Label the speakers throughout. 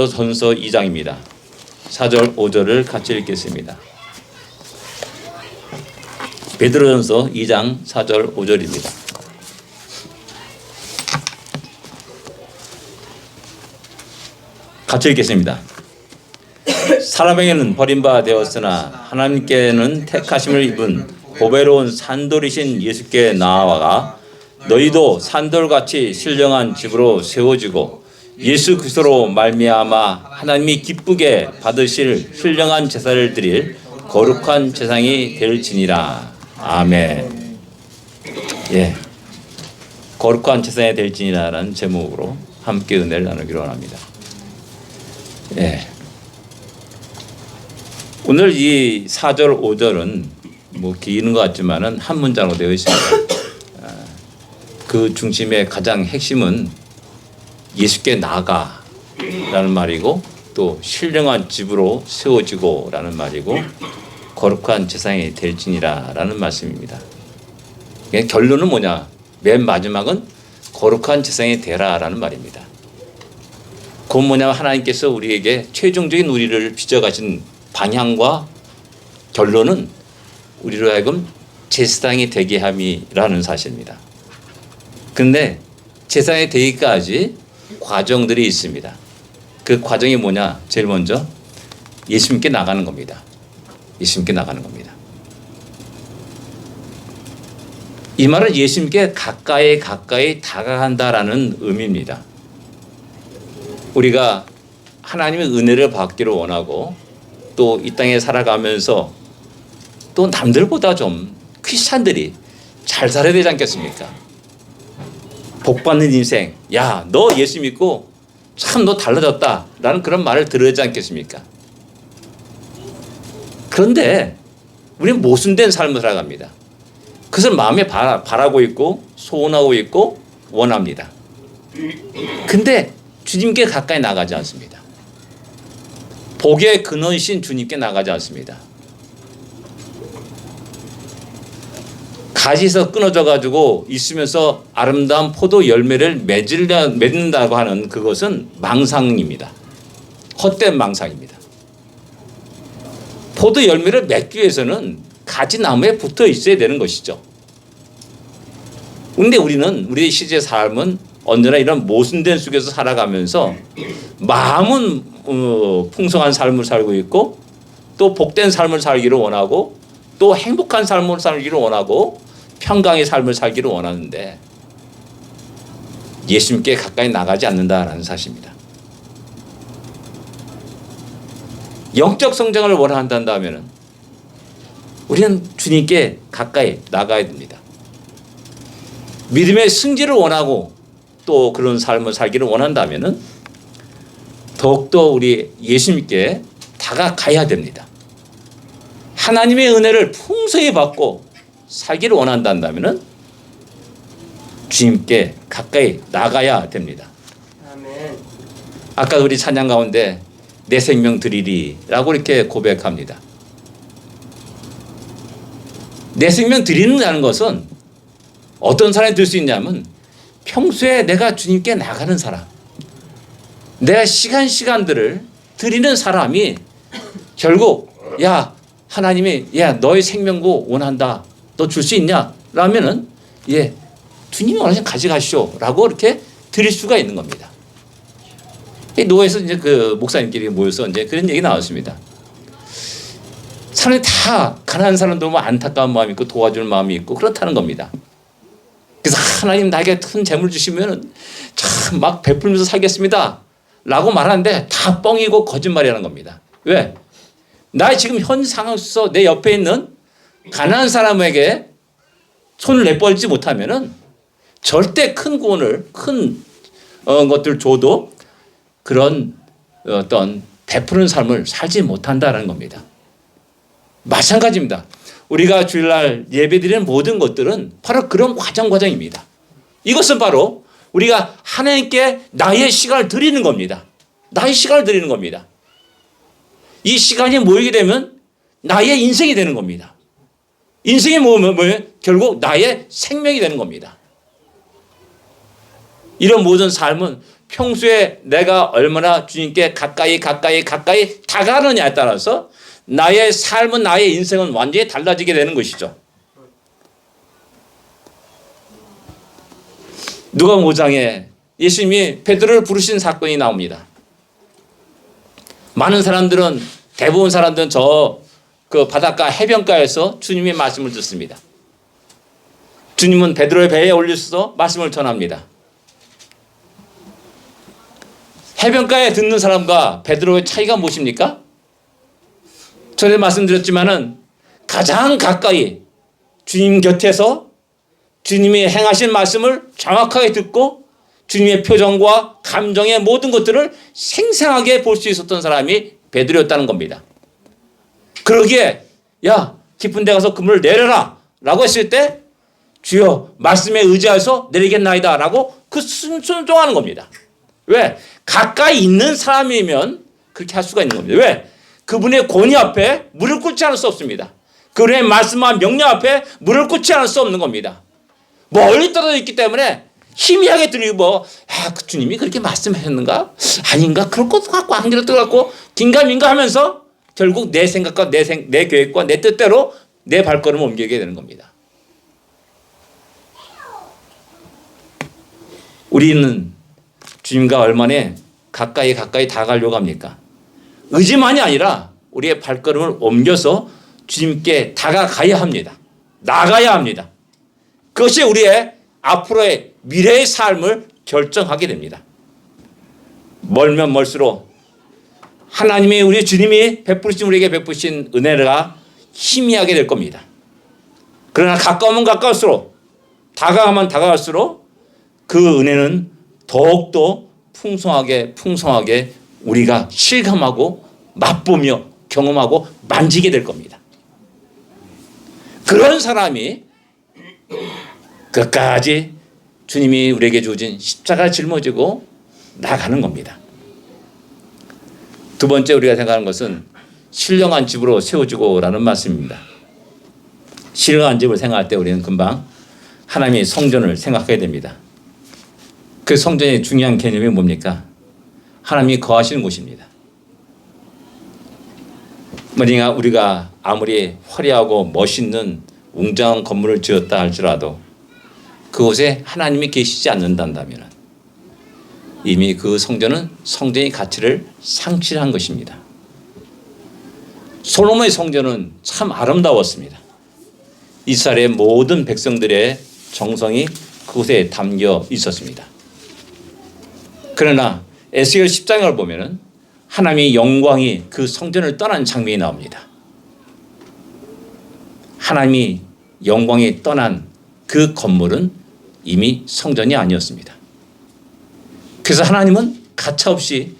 Speaker 1: 전서 2장입니다. 4절 5절을 같이 읽겠습니다. 베드로전서 2장 4절 5절입니다. 같이 읽겠습니다. 사람에게는 버림받아 되었으나 하나님께는 택하심을 입은 보배로운 산돌이신 예수께 나아가 너희도 산돌같이 신령한 집으로 세워지고 예수 그리스도로 말미암아 하나님이 기쁘게 받으실 신령한 제사를 드릴 거룩한 제사장이 될지니라. 아멘. 예, 거룩한 제사장이 될지니라라는 제목으로 함께 은혜를 나누기로 합니다. 예. 오늘 이 4절 5절은 뭐 기는 것 같지만은 한 문장으로 되어 있습니다. 그 중심의 가장 핵심은 예수께 나아가라는 말이고 또 신령한 집으로 세워지고라는 말이고 거룩한 제사장이 될지니라라는 말씀입니다. 결론은 뭐냐? 맨 마지막은 거룩한 제사장이 되라라는 말입니다. 그건 뭐냐면 하나님께서 우리에게 최종적인 우리를 빚어가신 방향과 결론은 우리로 하여금 제사장이 되게 함이라는 사실입니다. 근데 제사장이 되기까지 과정들이 있습니다. 그 과정이 뭐냐? 제일 먼저 예수님께 나가는 겁니다. 예수님께 나가는 겁니다. 이 말은 예수님께 가까이 다가간다라는 의미입니다. 우리가 하나님의 은혜를 받기를 원하고 또 이 땅에 살아가면서 또 남들보다 좀 크리스찬들이 잘 살아야 되지 않겠습니까? 복받는 인생, 야, 너 예수 믿고 참 너 달라졌다 라는 그런 말을 들어야 하지 않겠습니까? 그런데 우리는 모순된 삶을 살아갑니다. 그것을 마음에 바라고 있고 소원하고 있고 원합니다. 근데 주님께 가까이 나가지 않습니다. 복의 근원이신 주님께 나가지 않습니다. 가지에서 끊어져 가지고 있으면서 아름다운 포도 열매를 맺는다고 하는 그것은 망상입니다. 헛된 망상입니다. 포도 열매를 맺기 위해서는 가지 나무에 붙어 있어야 되는 것이죠. 그런데 우리의 시제 삶은 언제나 이런 모순된 속에서 살아가면서 마음은 풍성한 삶을 살고 있고 또 복된 삶을 살기를 원하고 또 행복한 삶을 살기를 원하고 평강의 삶을 살기를 원하는데 예수님께 가까이 나가지 않는다라는 사실입니다. 영적 성장을 원한다면 우리는 주님께 가까이 나가야 됩니다. 믿음의 승리를 원하고 또 그런 삶을 살기를 원한다면 더욱더 우리 예수님께 다가가야 됩니다. 하나님의 은혜를 풍성히 받고 살기를 원한다면 주님께 가까이 나가야 됩니다. 아멘. 아까 우리 찬양 가운데 내 생명 드리리라고 이렇게 고백합니다. 내 생명 드리는다는 것은 어떤 사람이 들 수 있냐면 평소에 내가 주님께 나가는 사람, 내가 시간들을 드리는 사람이 결국 야 하나님이 야 너의 생명고 원한다. 너 줄 수 있냐? 라면은 예 주님이 원하시면 가져가시오 라고 이렇게 드릴 수가 있는 겁니다. 노예에서 이제 그 목사님끼리 모여서 이제 그런 얘기 나왔습니다. 사람이 다 가난한 사람도 보면 안타까운 마음이 있고 도와줄 마음이 있고 그렇다는 겁니다. 그래서 하나님 나에게 큰 재물 주시면 참 막 베풀면서 살겠습니다 라고 말하는데 다 뻥이고 거짓말이라는 겁니다. 왜? 나 지금 현 상황 속에서 내 옆에 있는 가난한 사람에게 손을 내뻗지 못하면은 절대 큰 구원을 큰 것들 줘도 그런 어떤 베푸는 삶을 살지 못한다라는 겁니다. 마찬가지입니다. 우리가 주일날 예배드리는 모든 것들은 바로 그런 과정입니다. 이것은 바로 우리가 하나님께 나의 시간을 드리는 겁니다. 나의 시간을 드리는 겁니다. 이 시간이 모이게 되면 나의 인생이 되는 겁니다. 인생이 뭐예요? 결국 나의 생명이 되는 겁니다. 이런 모든 삶은 평소에 내가 얼마나 주님께 가까이 다가가느냐에 따라서 나의 삶은, 나의 인생은 완전히 달라지게 되는 것이죠. 누가복음 5장에 예수님이 베드로를 부르신 사건이 나옵니다. 많은 사람들은, 대부분 사람들은 그 바닷가 해변가에서 주님의 말씀을 듣습니다. 주님은 베드로의 배에 올리셔서 말씀을 전합니다. 해변가에 듣는 사람과 베드로의 차이가 무엇입니까? 전에 말씀드렸지만은 가장 가까이 주님 곁에서 주님이 행하신 말씀을 정확하게 듣고 주님의 표정과 감정의 모든 것들을 생생하게 볼 수 있었던 사람이 베드로였다는 겁니다. 그러기에 야, 깊은 데 가서 그물을 내려라 라고 했을 때 주여 말씀에 의지해서 내리겠나이다 라고 그 순종하는 겁니다. 왜? 가까이 있는 사람이면 그렇게 할 수가 있는 겁니다. 왜? 그분의 권위 앞에 무릎 꿇지 않을 수 없습니다. 그분의 말씀과 명령 앞에 무릎 꿇지 않을 수 없는 겁니다. 멀리 떨어져 있기 때문에 희미하게 들리고 그 주님이 그렇게 말씀하셨는가? 아닌가? 그럴 것도 같고 안 그럴 것도 같고 긴가민가 하면서 결국 내 생각과 내 계획과 내 뜻대로 내 발걸음을 옮기게 되는 겁니다. 우리는 주님과 얼마나 가까이 다가가려고 합니까? 의지만이 아니라 우리의 발걸음을 옮겨서 주님께 다가가야 합니다. 나가야 합니다. 그것이 우리의 앞으로의 미래의 삶을 결정하게 됩니다. 멀면 멀수록 하나님이, 우리 주님이 우리에게 베푸신 은혜가 희미하게 될 겁니다. 그러나 가까우면 가까울수록, 다가가면 다가갈수록 그 은혜는 더욱더 풍성하게 우리가 실감하고 맛보며 경험하고 만지게 될 겁니다. 그런 사람이 끝까지 주님이 우리에게 주어진 십자가를 짊어지고 나가는 겁니다. 두 번째 우리가 생각하는 것은 신령한 집으로 세워지고라는 말씀입니다. 신령한 집을 생각할 때 우리는 금방 하나님의 성전을 생각하게 됩니다. 그 성전의 중요한 개념이 뭡니까? 하나님이 거하시는 곳입니다. 만약 우리가 아무리 화려하고 멋있는 웅장한 건물을 지었다 할지라도 그곳에 하나님이 계시지 않는다면 이미 그 성전은 성전의 가치를 상실한 것입니다. 솔로몬의 성전은 참 아름다웠습니다. 이스라엘의 모든 백성들의 정성이 그곳에 담겨 있었습니다. 그러나 에스겔 10장을 보면은 하나님의 영광이 그 성전을 떠난 장면이 나옵니다. 하나님이 영광이 떠난 그 건물은 이미 성전이 아니었습니다. 그래서 하나님은 가차없이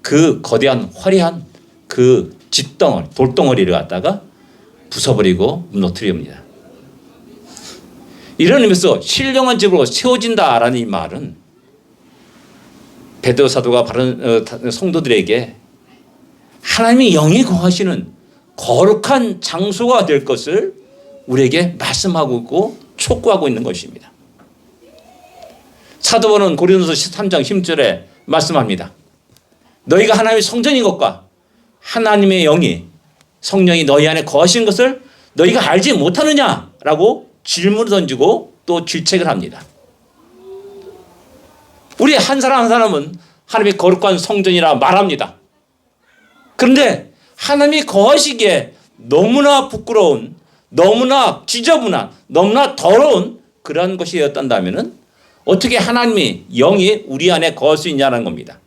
Speaker 1: 그 거대한 화려한 그 집덩어리, 돌덩어리를 갖다가 부숴버리고 무너뜨립니다. 이런 의미에서 신령한 집으로 세워진다라는 이 말은 베드로 사도가 바른 성도들에게 하나님이 영이 거하시는 거룩한 장소가 될 것을 우리에게 말씀하고 있고 촉구하고 있는 것입니다. 사도 바울은 고린도서 13장 10절에 말씀합니다. 너희가 하나님의 성전인 것과 하나님의 영이, 성령이 너희 안에 거하시는 것을 너희가 알지 못하느냐라고 질문을 던지고 또 질책을 합니다. 우리 한 사람 한 사람은 하나님의 거룩한 성전이라 말합니다. 그런데 하나님이 거하시기에 너무나 부끄러운, 너무나 지저분한, 너무나 더러운 그런 것이었단다면 어떻게 하나님이 영이 우리 안에 거할 수 있냐는 겁니다.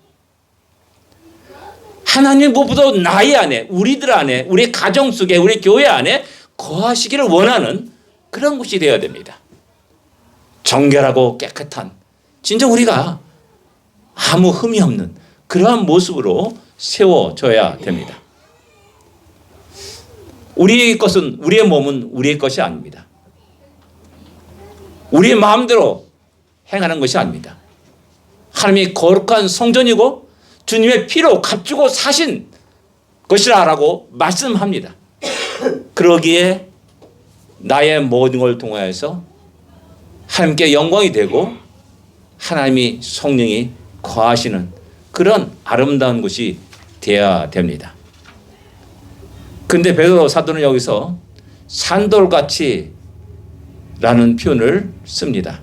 Speaker 1: 하나님 무엇보다 나의 안에, 우리들 안에, 우리 가정 속에, 우리 교회 안에 거하시기를 원하는 그런 곳이 되어야 됩니다. 정결하고 깨끗한, 진짜 우리가 아무 흠이 없는 그러한 모습으로 세워져야 됩니다. 우리의 것은, 우리의 몸은 우리의 것이 아닙니다. 우리의 마음대로 행하는 것이 아닙니다. 하나님이 거룩한 성전이고 주님의 피로 값주고 사신 것이라고 말씀합니다. 그러기에 나의 모든 걸 통하여서 하나님께 영광이 되고 하나님이 성령이 거하시는 그런 아름다운 곳이 되어야 됩니다. 근데 베드로 사도는 여기서 산돌같이 라는 표현을 씁니다.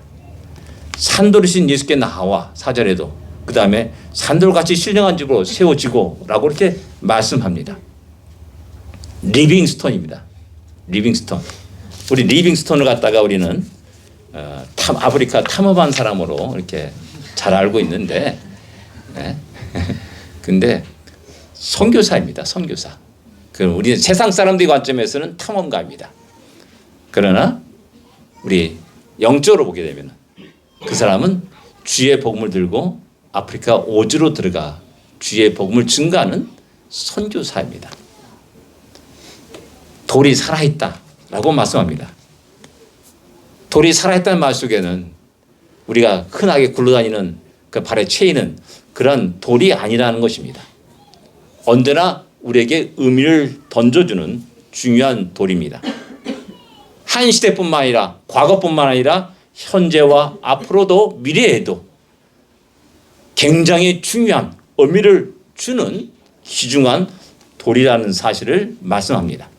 Speaker 1: 산돌이신 예수께 나와 4절에도 그 다음에 산돌같이 신령한 집으로 세워지고 라고 이렇게 말씀합니다. 리빙스톤입니다. 리빙스톤. 우리 리빙스톤을 갖다가 우리는 아프리카 탐험한 사람으로 이렇게 잘 알고 있는데 근데 선교사입니다. 선교사. 우리 세상 사람들의 관점에서는 탐험가입니다. 그러나 우리 영적으로 보게 되면 그 사람은 주의 복음을 들고 아프리카 오주로 들어가 주의 복음을 증거하는 선교사입니다. 돌이 살아있다라고 말씀합니다. 돌이 살아있다는 말 속에는 우리가 흔하게 굴러다니는 그 발에 채이는 그런 돌이 아니라는 것입니다. 언제나 우리에게 의미를 던져주는 중요한 돌입니다. 한 시대뿐만 아니라 과거뿐만 아니라 현재와 앞으로도 미래에도 굉장히 중요한 의미를 주는 귀중한 돌이라는 사실을 말씀합니다.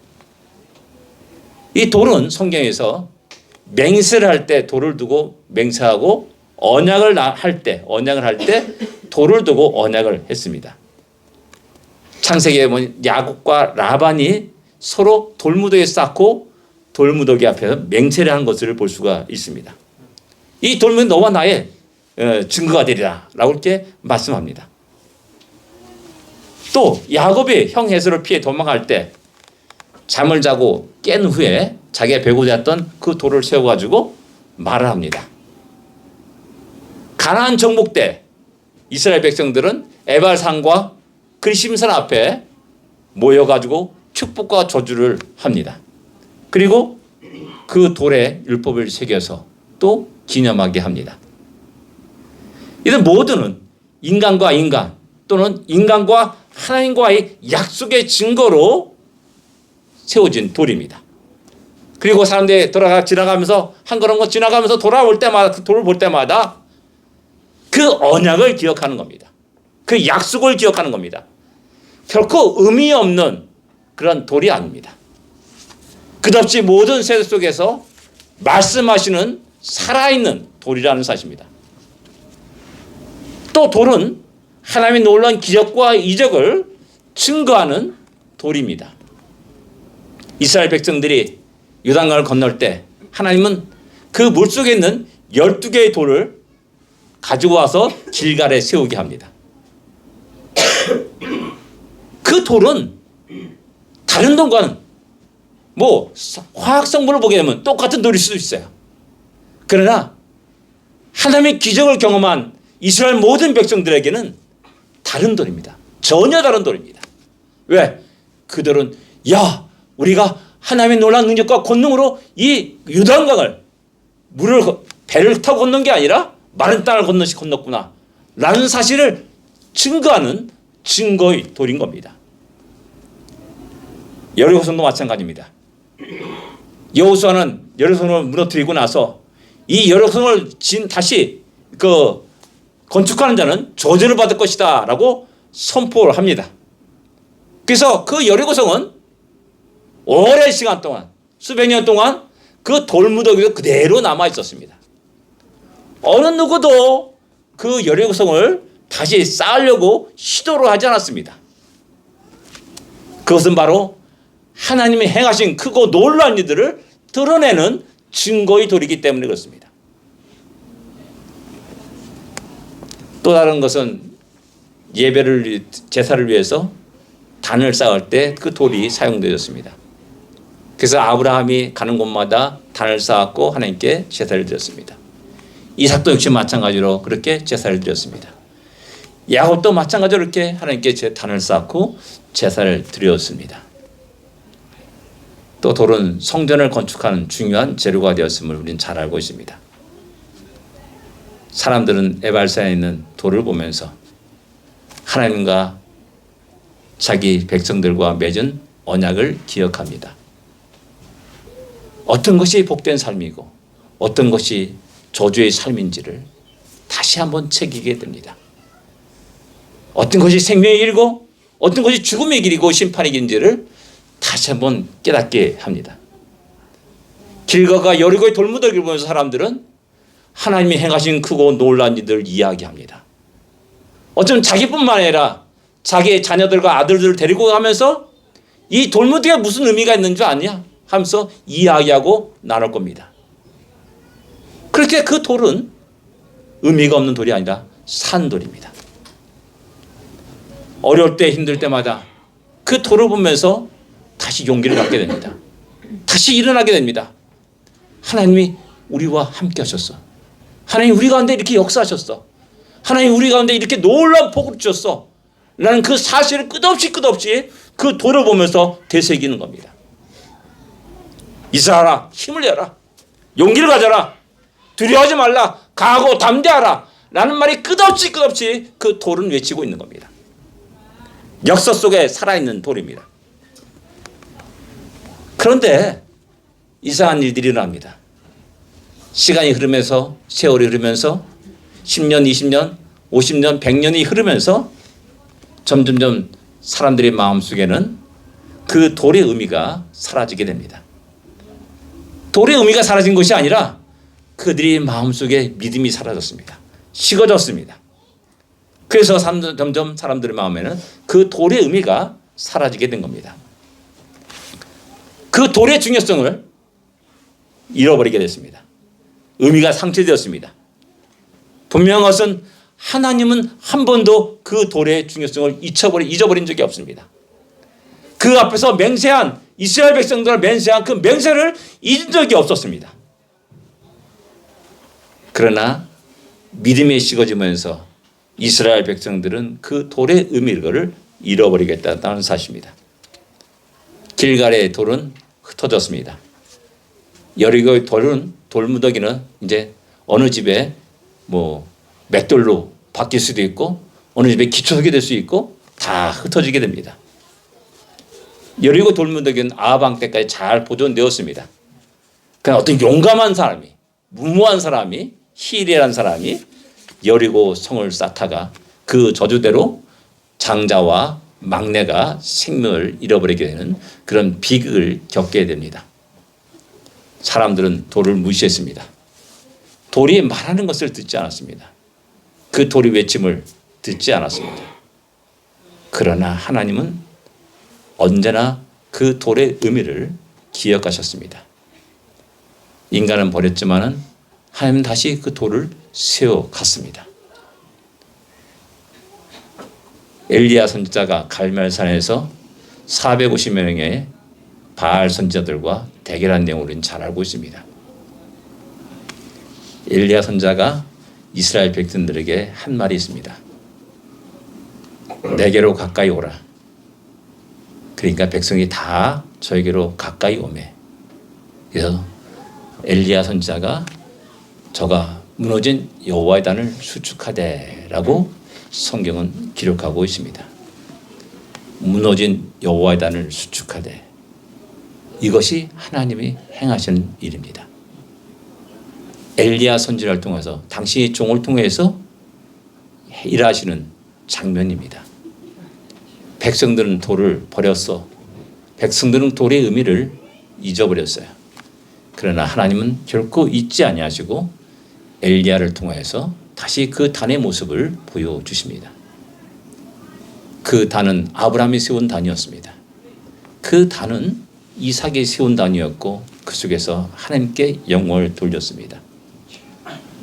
Speaker 1: 이 돌은 성경에서 맹세를 할 때 돌을 두고 맹세하고 언약을 할 때 돌을 두고 언약을 했습니다. 창세기에 보면 야곱과 라반이 서로 돌무더기에 쌓고 돌무더기 앞에서 맹세를 한 것을 볼 수가 있습니다. 이 돌무더기 너와 나의 증거가 되리라 라고 이렇게 말씀합니다. 또 야곱이 형 에서를 피해 도망갈 때 잠을 자고 깬 후에 자기가 베고 잤던 그 돌을 세워가지고 말을 합니다. 가나안 정복 때 이스라엘 백성들은 에발산과 그리심산 앞에 모여가지고 축복과 저주를 합니다. 그리고 그 돌에 율법을 새겨서 또 기념하게 합니다. 이런 모두는 인간과 인간 또는 인간과 하나님과의 약속의 증거로 세워진 돌입니다. 그리고 사람들이 지나가면서 한 걸음 지나가면서 돌아올 때마다 그 돌을 볼 때마다 그 언약을 기억하는 겁니다. 그 약속을 기억하는 겁니다. 결코 의미 없는 그런 돌이 아닙니다. 끝없이 모든 세대 속에서 말씀하시는 살아있는 돌이라는 사실입니다. 또 돌은 하나님의 놀라운 기적과 이적을 증거하는 돌입니다. 이스라엘 백성들이 요단강을 건널 때 하나님은 그 물속에 있는 12개의 돌을 가지고 와서 길갈에 세우게 합니다. 그 돌은 다른 돌과는 화학 성분을 보게 되면 똑같은 돌일 수도 있어요. 그러나 하나님의 기적을 경험한 이스라엘 모든 백성들에게는 다른 돌입니다. 전혀 다른 돌입니다. 왜? 그들은 우리가 하나님의 놀라운 능력과 권능으로 이 요단강을 배를 타고 건넌 게 아니라 마른 땅을 건넜구나 라는 사실을 증거하는 증거의 돌인 겁니다. 여리고성도 마찬가지입니다. 여호수아는 여리고성을 무너뜨리고 나서 이 여리고성을 다시 건축하는 자는 저주를 받을 것이다 라고 선포를 합니다. 그래서 그 여리고성은 오랜 시간 동안 수백 년 동안 그 돌무더기가 그대로 남아 있었습니다. 어느 누구도 그 여리고성을 다시 쌓으려고 시도를 하지 않았습니다. 그것은 바로 하나님이 행하신 크고 놀라운 일들을 드러내는 증거의 돌이기 때문에 그렇습니다. 또 다른 것은 제사를 위해서 단을 쌓을 때 그 돌이 사용되었습니다. 그래서 아브라함이 가는 곳마다 단을 쌓았고 하나님께 제사를 드렸습니다. 이삭도 역시 마찬가지로 그렇게 제사를 드렸습니다. 야곱도 마찬가지로 이렇게 하나님께 단을 쌓고 제사를 드렸습니다. 또 돌은 성전을 건축하는 중요한 재료가 되었음을 우리는 잘 알고 있습니다. 사람들은 에발산에 있는 돌을 보면서 하나님과 자기 백성들과 맺은 언약을 기억합니다. 어떤 것이 복된 삶이고 어떤 것이 저주의 삶인지를 다시 한번 새기게 됩니다. 어떤 것이 생명의 길이고 어떤 것이 죽음의 길이고 심판의 길인지를 다시 한번 깨닫게 합니다. 길가가 여리고의 돌무더기를 보면서 사람들은 하나님이 행하신 크고 놀라운 일들을 이야기합니다. 어쩌면 자기뿐만 아니라 자기의 자녀들과 아들들을 데리고 가면서 이 돌무더기가 무슨 의미가 있는 줄 아냐 하면서 이야기하고 나눌 겁니다. 그렇게 그 돌은 의미가 없는 돌이 아니라 산돌입니다. 어려울 때 힘들 때마다 그 돌을 보면서 다시 용기를 갖게 됩니다. 다시 일어나게 됩니다. 하나님이 우리와 함께 하셨어. 하나님 우리 가운데 이렇게 역사하셨어. 하나님 우리 가운데 이렇게 놀라운 복을 주셨어. 라는 그 사실을 끝없이 그 돌을 보면서 되새기는 겁니다. 이사하라, 힘을 내라, 용기를 가져라, 두려워하지 말라, 강하고 담대하라 라는 말이 끝없이 그 돌은 외치고 있는 겁니다. 역사 속에 살아있는 돌입니다. 그런데 이상한 일들이 일어납니다. 시간이 흐르면서 세월이 흐르면서 10년, 20년, 50년, 100년이 흐르면서 점점점 사람들의 마음속에는 그 돌의 의미가 사라지게 됩니다. 돌의 의미가 사라진 것이 아니라 그들의 마음속에 믿음이 사라졌습니다. 식어졌습니다. 그래서 점점 사람들의 마음에는 그 돌의 의미가 사라지게 된 겁니다. 그 돌의 중요성을 잃어버리게 됐습니다. 의미가 상실되었습니다. 분명한 것은 하나님은 한 번도 그 돌의 중요성을 잊어버린 적이 없습니다. 그 앞에서 맹세한 이스라엘 백성들을 맹세한 그 맹세를 잊은 적이 없었습니다. 그러나 믿음이 식어지면서 이스라엘 백성들은 그 돌의 의미를 잃어버리겠다는 사실입니다. 길갈의 돌은 흩어졌습니다. 여리고의 돌무더기는 이제 어느 집에 맷돌로 바뀔 수도 있고 어느 집에 기초석이 될 수 있고 다 흩어지게 됩니다. 여리고 돌무더기는 아하방 때까지 잘 보존되었습니다. 그러나 어떤 용감한 사람이, 무모한 사람이, 히레라는 사람이 여리고 성을 쌓다가 그 저주대로 장자와 막내가 생명을 잃어버리게 되는 그런 비극을 겪게 됩니다. 사람들은 돌을 무시했습니다. 돌이 말하는 것을 듣지 않았습니다. 그 돌이 외침을 듣지 않았습니다. 그러나 하나님은 언제나 그 돌의 의미를 기억하셨습니다. 인간은 버렸지만은 하나님은 다시 그 돌을 세워갔습니다. 엘리야 선지자가 갈멜산에서 450여 명의 바알 선지자들과 대결한 내용을 우리는 잘 알고 있습니다. 엘리야 선지자가 이스라엘 백성들에게 한 말이 있습니다. 내게로 가까이 오라. 그러니까 백성이 다 저에게로 가까이 오매. 그래서 엘리야 선지자가 저가 무너진 여호와의 단을 수축하되라고 성경은 기록하고 있습니다. 무너진 여호와의 단을 수축하되, 이것이 하나님이 행하시는 일입니다. 엘리야 선지자를 통해서 당신의 종을 통해서 일하시는 장면입니다. 백성들은 돌을 버렸어. 백성들은 돌의 의미를 잊어버렸어요. 그러나 하나님은 결코 잊지 아니하시고 엘리야를 통해서 다시 그 단의 모습을 보여주십니다. 그 단은 아브라함이 세운 단이었습니다. 그 단은 이삭이 세운 단이었고 그 속에서 하나님께 영광을 돌렸습니다.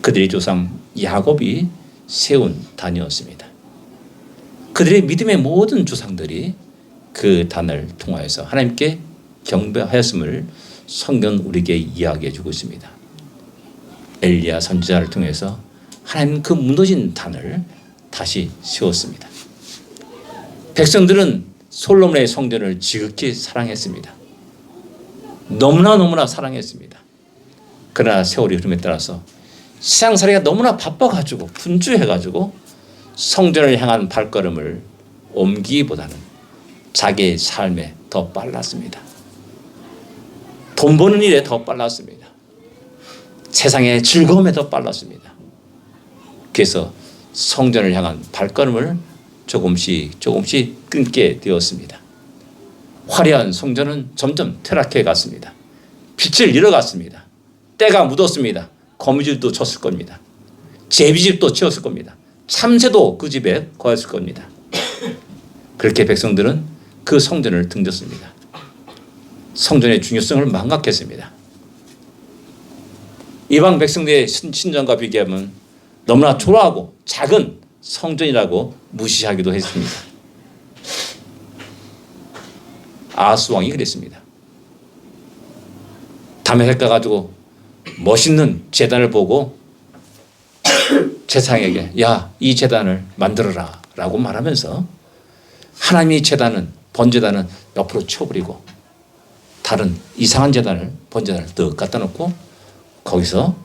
Speaker 1: 그들의 조상 야곱이 세운 단이었습니다. 그들의 믿음의 모든 조상들이 그 단을 통하여서 하나님께 경배하였음을 성경은 우리에게 이야기해 주고 있습니다. 엘리야 선지자를 통해서 하나님은 그 무너진 단을 다시 세웠습니다. 백성들은 솔로몬의 성전을 지극히 사랑했습니다. 너무나 사랑했습니다. 그러나 세월이 흐름에 따라서 세상살이가 너무나 바빠가지고 분주해가지고 성전을 향한 발걸음을 옮기기보다는 자기의 삶에 더 빨랐습니다. 돈 버는 일에 더 빨랐습니다. 세상의 즐거움에 더 빨랐습니다. 그래서 성전을 향한 발걸음을 조금씩 끊게 되었습니다. 화려한 성전은 점점 퇴락해 갔습니다. 빛을 잃어갔습니다. 때가 묻었습니다. 거미줄도 쳤을 겁니다. 제비집도 치웠을 겁니다. 참새도 그 집에 거했을 겁니다. 그렇게 백성들은 그 성전을 등졌습니다. 성전의 중요성을 망각했습니다. 이방 백성들의 신전과 비교하면 너무나 초라하고 작은 성전이라고 무시하기도 했습니다. 아하스 왕이 그랬습니다. 다메섹 가지고 멋있는 제단을 보고 제사장에게 야, 이 제단을 만들어라 라고 말하면서 하나님의 제단은 번제단은 옆으로 치워버리고 다른 이상한 제단을 번제단을 더 갖다 놓고 거기서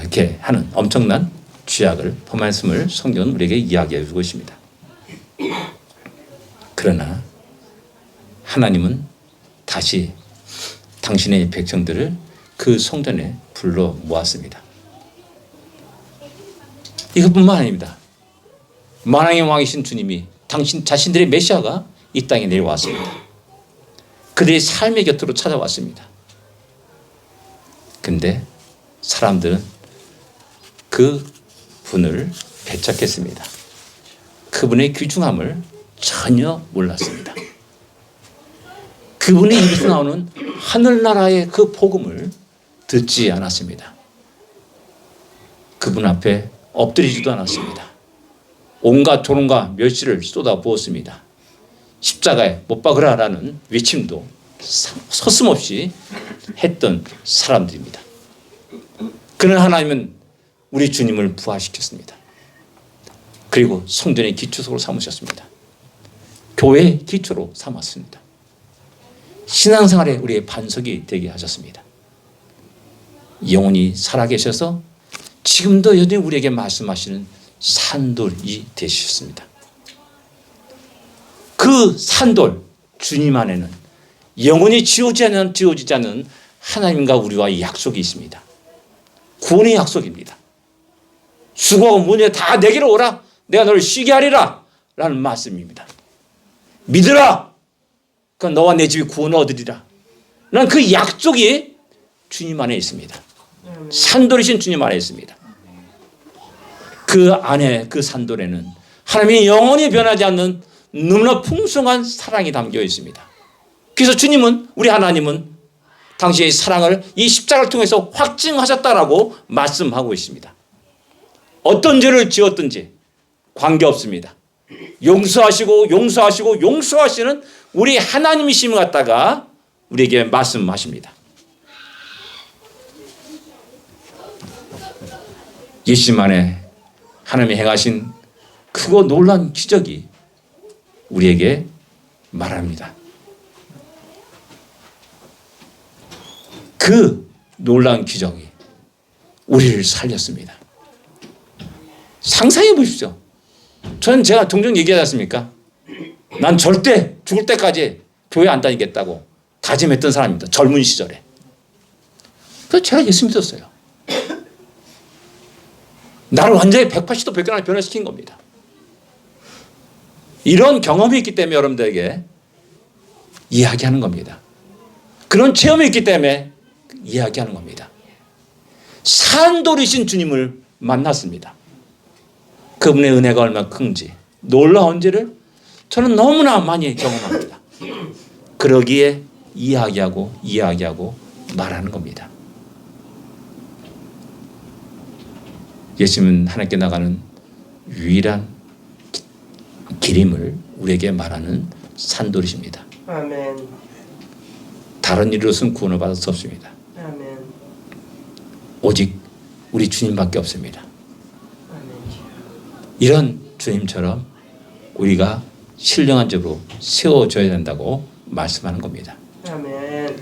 Speaker 1: 이렇게 하는 엄청난 죄악을 범했음을 성경은 우리에게 이야기해 주고 있습니다. 그러나 하나님은 다시 당신의 백성들을 그 성전에 불러 모았습니다. 이것뿐만 아닙니다. 만왕의 왕이신 주님이 당신 자신들의 메시아가 이 땅에 내려왔습니다. 그들의 삶의 곁으로 찾아왔습니다. 근데 사람들은 그 분을 배척했습니다. 그분의 귀중함을 전혀 몰랐습니다. 그분의 입에서 나오는 하늘나라의 그 복음을 듣지 않았습니다. 그분 앞에 엎드리지도 않았습니다. 온갖 조롱과 멸시를 쏟아부었습니다. 십자가에 못 박으라라는 외침도 서슴없이 했던 사람들입니다. 그러나 하나님은 우리 주님을 부활시켰습니다. 그리고 성전의 기초석으로 삼으셨습니다. 교회의 기초로 삼았습니다. 신앙생활에 우리의 반석이 되게 하셨습니다. 영원히 살아계셔서 지금도 여전히 우리에게 말씀하시는 산돌이 되셨습니다. 그 산돌 주님 안에는 영원히 지워지지 않는 하나님과 우리와의 약속이 있습니다. 구원의 약속입니다. 수고하고 무녀 다 내게로 오라. 내가 너를 쉬게 하리라 라는 말씀입니다. 믿으라. 그럼 너와 내 집이 구원을 얻으리라. 난 그 약속이 주님 안에 있습니다. 산돌이신 주님 안에 있습니다. 그 안에 그 산돌에는 하나님이 영원히 변하지 않는 너무나 풍성한 사랑이 담겨 있습니다. 그래서 주님은 우리 하나님은 당신의 사랑을 이 십자가를 통해서 확증하셨다라고 말씀하고 있습니다. 어떤 죄를 지었든지 관계없습니다. 용서하시는 우리 하나님이심을 갖다가 우리에게 말씀하십니다. 예수님 안에 하나님이 행하신 크고 놀라운 기적이 우리에게 말합니다. 그 놀라운 기적이 우리를 살렸습니다. 상상해 보십시오. 저는 제가 종종 얘기하지 않습니까? 난 절대 죽을 때까지 교회 안 다니겠다고 다짐했던 사람입니다. 젊은 시절에. 그래서 제가 예수 믿었어요. 나를 완전히 180도 변화시킨 겁니다. 이런 경험이 있기 때문에 여러분들에게 이야기하는 겁니다. 그런 체험이 있기 때문에 이야기하는 겁니다. 산돌이신 주님을 만났습니다. 그분의 은혜가 얼마나 큰지 놀라운지를 저는 너무나 많이 경험합니다. 그러기에 이야기하고 말하는 겁니다. 예수님은 하나님께 나가는 유일한 길임을 우리에게 말하는 산돌이십니다.
Speaker 2: 아멘.
Speaker 1: 다른 일로서는 구원을 받을 수 없습니다.
Speaker 2: 아멘.
Speaker 1: 오직 우리 주님밖에 없습니다.
Speaker 2: 아멘.
Speaker 1: 이런 주님처럼 우리가 신령한 집으로 세워져야 된다고 말씀하는 겁니다.
Speaker 2: 아멘.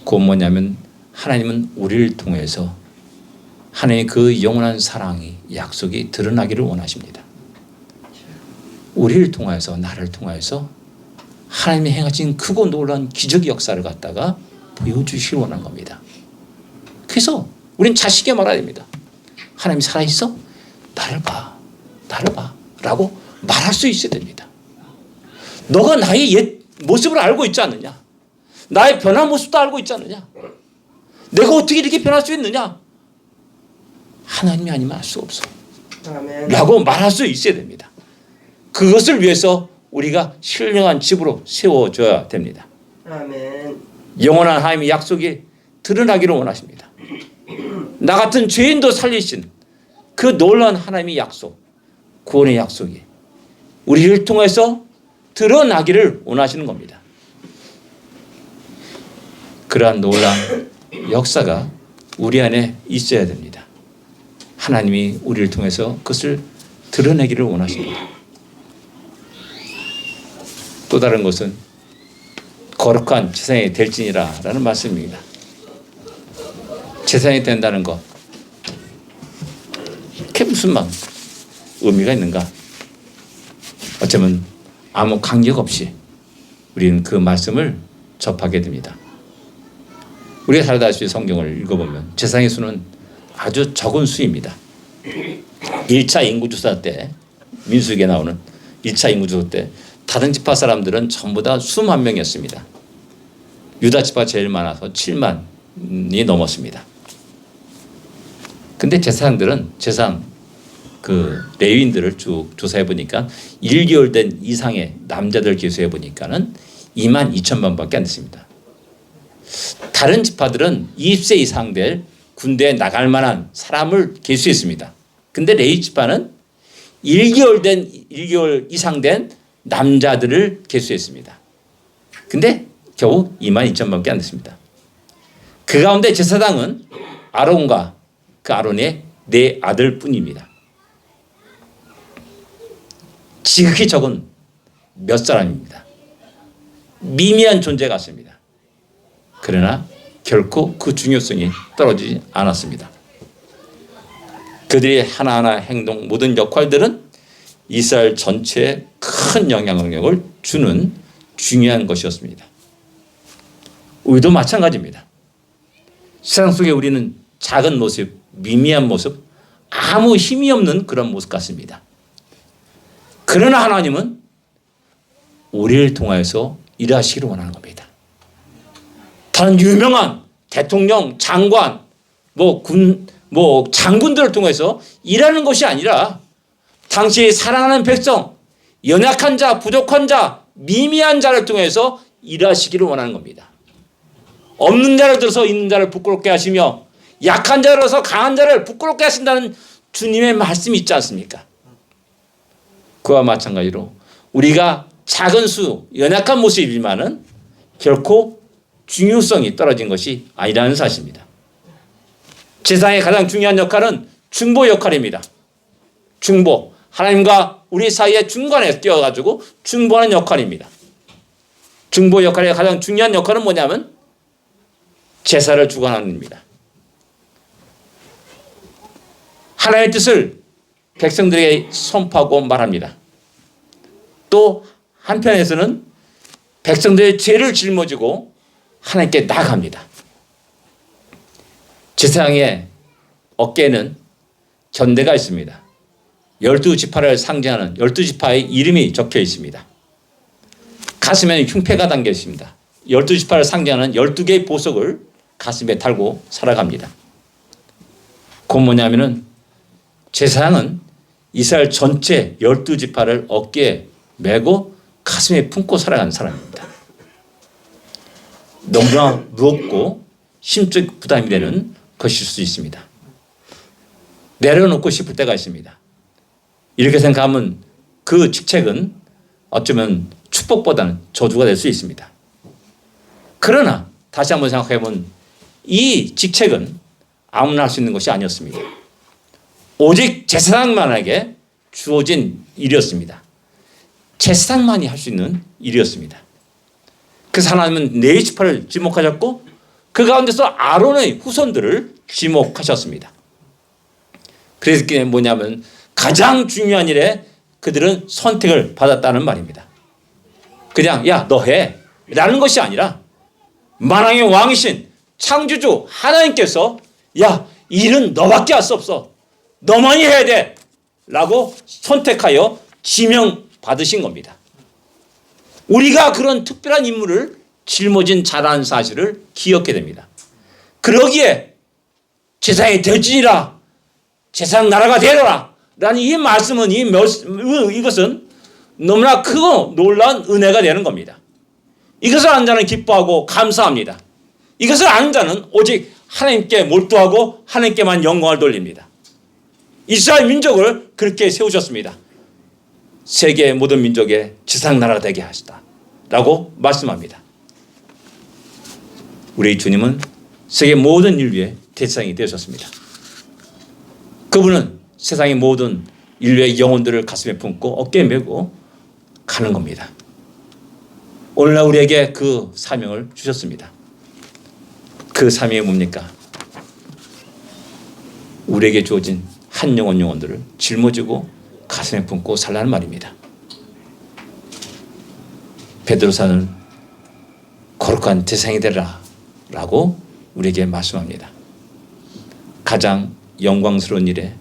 Speaker 1: 그건 뭐냐면 하나님은 우리를 통해서 하나님의 그 영원한 사랑이 약속이 드러나기를 원하십니다. 우리를 통해서 나를 통해서 하나님이 행하신 크고 놀라운 기적의 역사를 갖다가 보여주시길 원하는 겁니다. 그래서 우린 자식에게 말해야 됩니다. 하나님이 살아있어? 나를 봐 라고 말할 수 있어야 됩니다. 너가 나의 옛 모습을 알고 있지 않느냐? 나의 변한 모습도 알고 있지 않느냐? 내가 어떻게 이렇게 변할 수 있느냐? 하나님이 아니면 알 수 없어.
Speaker 2: 아멘.
Speaker 1: 라고 말할 수 있어야 됩니다. 그것을 위해서 우리가 신령한 집으로 세워줘야 됩니다.
Speaker 2: 아멘.
Speaker 1: 영원한 하나님의 약속이 드러나기를 원하십니다. 나 같은 죄인도 살리신 그 놀라운 하나님의 약속, 구원의 약속이 우리를 통해서 드러나기를 원하시는 겁니다. 그러한 놀라운 역사가 우리 안에 있어야 됩니다. 하나님이 우리를 통해서 그것을 드러내기를 원하십니다. 또 다른 것은 거룩한 제사장이 될지니라 라는 말씀입니다. 제사장이 된다는 것, 그게 무슨 의미가 있는가? 어쩌면 아무 강력 없이 우리는 그 말씀을 접하게 됩니다. 우리가 살다시피 성경을 읽어보면 제사장의 수는 아주 적은 수입니다. 1차 인구조사 때, 민수기에 나오는 1차 인구조사 때 다른 지파 사람들은 전부 다 수만 명이었습니다. 유다 지파 제일 많아서 7만이 넘었습니다. 근데 제사장들은 그 레위인들을 쭉 조사해 보니까 1개월 된 이상의 남자들 기수해 보니까는 2만 2천만 밖에 안 됐습니다. 다른 지파들은 20세 이상 될 군대에 나갈 만한 사람을 계수했습니다. 근데 레위 지파는 1개월 이상 된 남자들을 계수했습니다. 근데 겨우 2만 2천만 밖에 안 됐습니다. 그 가운데 제사장은 아론과 그 아론의 4아들 뿐입니다. 지극히 적은 몇 사람입니다. 미미한 존재 같습니다. 그러나 결코 그 중요성이 떨어지지 않았습니다. 그들의 하나하나 행동, 모든 역할들은 이스라엘 전체에 큰 영향력을 주는 중요한 것이었습니다. 우리도 마찬가지입니다. 세상 속에 우리는 작은 모습, 미미한 모습, 아무 힘이 없는 그런 모습 같습니다. 그러나 하나님은 우리를 통해서 일하시기를 원하는 겁니다. 다른 유명한 대통령, 장관, 장군들을 통해서 일하는 것이 아니라 당시 사랑하는 백성, 연약한 자, 부족한 자, 미미한 자를 통해서 일하시기를 원하는 겁니다. 없는 자를 들어서 있는 자를 부끄럽게 하시며 약한 자를 들어서 강한 자를 부끄럽게 하신다는 주님의 말씀이 있지 않습니까? 그와 마찬가지로 우리가 작은 수, 연약한 모습이지만은 결코 중요성이 떨어진 것이 아니라는 사실입니다. 제사장의 가장 중요한 역할은 중보 역할입니다. 중보, 하나님과 우리 사이의 중간에 끼어가지고 중보하는 역할입니다. 중보 역할의 가장 중요한 역할은 뭐냐면 제사를 주관하는 겁니다. 하나님의 뜻을 백성들에게 선포하고 말합니다. 또 한편에서는 백성들의 죄를 짊어지고 하나님께 나아갑니다. 제사장의 어깨에는 견대가 있습니다. 12지파를 상징하는 12지파의 이름이 적혀 있습니다. 가슴에는 흉패가 담겨 있습니다. 12지파를 상징하는 12개의 보석을 가슴에 달고 살아갑니다. 그건 뭐냐면은 제사장은 이스라엘 전체 12지파를 어깨에 메고 가슴에 품고 살아가는 사람입니다. 너무나 무겁고 심적 부담이 되는 것일 수 있습니다. 내려놓고 싶을 때가 있습니다. 이렇게 생각하면 그 직책은 어쩌면 축복보다는 저주가 될 수 있습니다. 그러나 다시 한번 생각해보면 이 직책은 아무나 할 수 있는 것이 아니었습니다. 오직 제사장만에게 주어진 일이었습니다. 제사장만이 할 수 있는 일이었습니다. 그래서 하나님은 4지파를 지목하셨고 그 가운데서 아론의 후손들을 지목하셨습니다. 그래서 그게 뭐냐면 가장 중요한 일에 그들은 선택을 받았다는 말입니다. 그냥 야 너 해 라는 것이 아니라 만왕의 왕이신 창조주 하나님께서 야 일은 너밖에 할 수 없어 너만이 해야 돼 라고 선택하여 지명 받으신 겁니다. 우리가 그런 특별한 인물을 짊어진 자라는 사실을 기억해야 됩니다. 그러기에 세상이 되지니라, 세상 나라가 되리라 라는 이 말씀은 이것은 너무나 크고 놀라운 은혜가 되는 겁니다. 이것을 아는 자는 기뻐하고 감사합니다. 이것을 아는 자는 오직 하나님께 몰두하고 하나님께만 영광을 돌립니다. 이스라엘 민족을 그렇게 세우셨습니다. 세계 모든 민족의 지상나라가 되게 하시다 라고 말씀합니다. 우리 주님은 세계 모든 인류의 대상이 되셨습니다. 그분은 세상의 모든 인류의 영혼들을 가슴에 품고 어깨에 메고 가는 겁니다. 오늘날 우리에게 그 사명을 주셨습니다. 그 사명이 뭡니까? 우리에게 주어진 한 영혼들을 짊어지고 가슴에 품고 살라는 말입니다. 베드로사는 거룩한 대상이 되라 라고 우리에게 말씀합니다. 가장 영광스러운 일에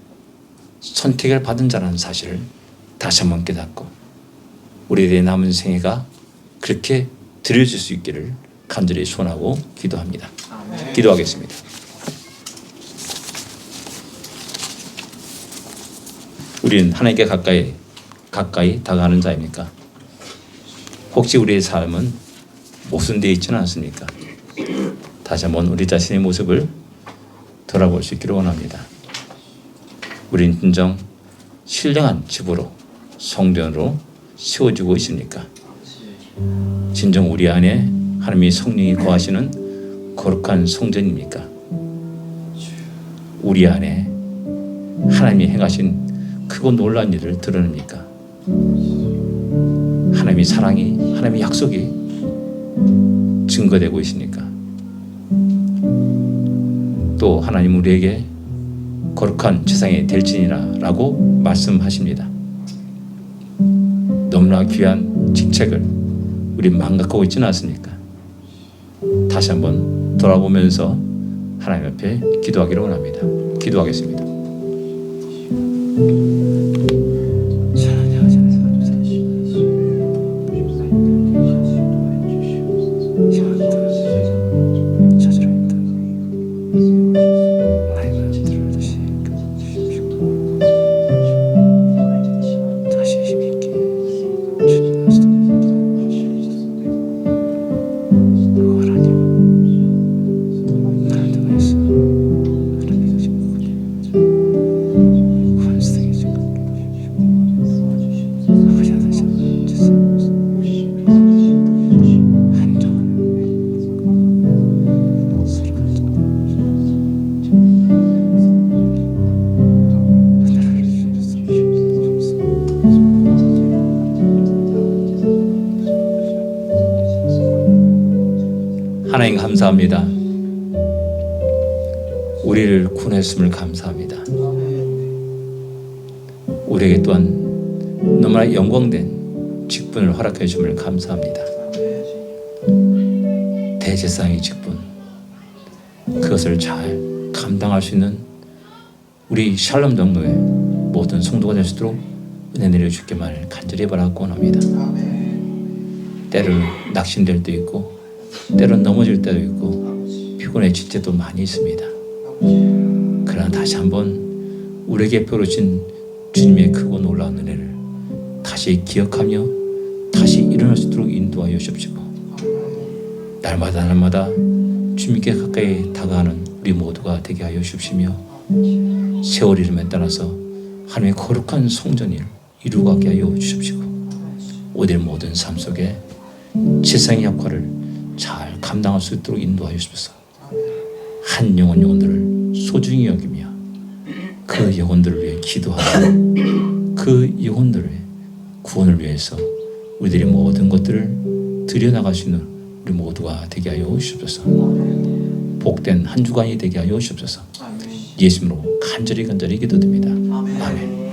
Speaker 1: 선택을 받은 자라는 사실을 다시 한번 깨닫고 우리들의 남은 생애가 그렇게 드려질 수 있기를 간절히 소원하고 기도합니다. 기도하겠습니다. 우리는 하나님께 가까이 다가가는 자입니까? 혹시 우리의 삶은 모순되어 있지는 않습니까? 다시 한번 우리 자신의 모습을 돌아볼 수 있기를 원합니다. 우린 진정 신령한 집으로 성전으로 세워지고 있습니까? 진정 우리 안에 하나님의 성령이 거하시는 거룩한 성전입니까? 우리 안에 하나님이 행하신 크고 놀라운 일을 드러냅니까? 하나님의 사랑이, 하나님의 약속이 증거되고 있습니까? 또 하나님 우리에게 거룩한 세상이 될지니라 라고 말씀하십니다. 너무나 귀한 직책을 우리 망각하고 있지는 않습니까? 다시 한번 돌아보면서 하나님 앞에 기도하기를 원합니다. 기도하겠습니다. 하나님 감사합니다. 우리를 구원했음을 감사합니다. 우리에게 또한 너무나 영광된 직분을 허락해 주심을 감사합니다. 대제사장의 직분, 그것을 잘 감당할 수 있는 우리 샬롬 동로의 모든 성도가 될 수 있도록 은혜 내려주기만을 간절히 바라고 원합니다. 때로는 낙심될 때 있고 때로는 넘어질 때도 있고 피곤해질 때도 많이 있습니다. 그러나 다시 한번 우리에게 베푸신 주님의 크고 놀라운 은혜를 다시 기억하며 다시 일어날 수 있도록 인도하여 주십시오. 날마다 주님께 가까이 다가가는 우리 모두가 되게 하여 주시며 세월 이름에 따라서 하나님의 거룩한 성전을 이루게 하여 주십시오. 오늘 모든 삶 속에 세상의 역할을 잘 감당할 수 있도록 인도하여 주십시오. 한 영혼들을 소중히 여기며 그 영혼들을 위해 기도하고 그 영혼들의 구원을 위해서 우리들이 모든 것들을 들여나갈 수 있는 우리 모두가 되게 하여 주십시오. 복된 한 주간이 되게 하여 주십시오. 예수님으로 간절히 기도드립니다. 아멘.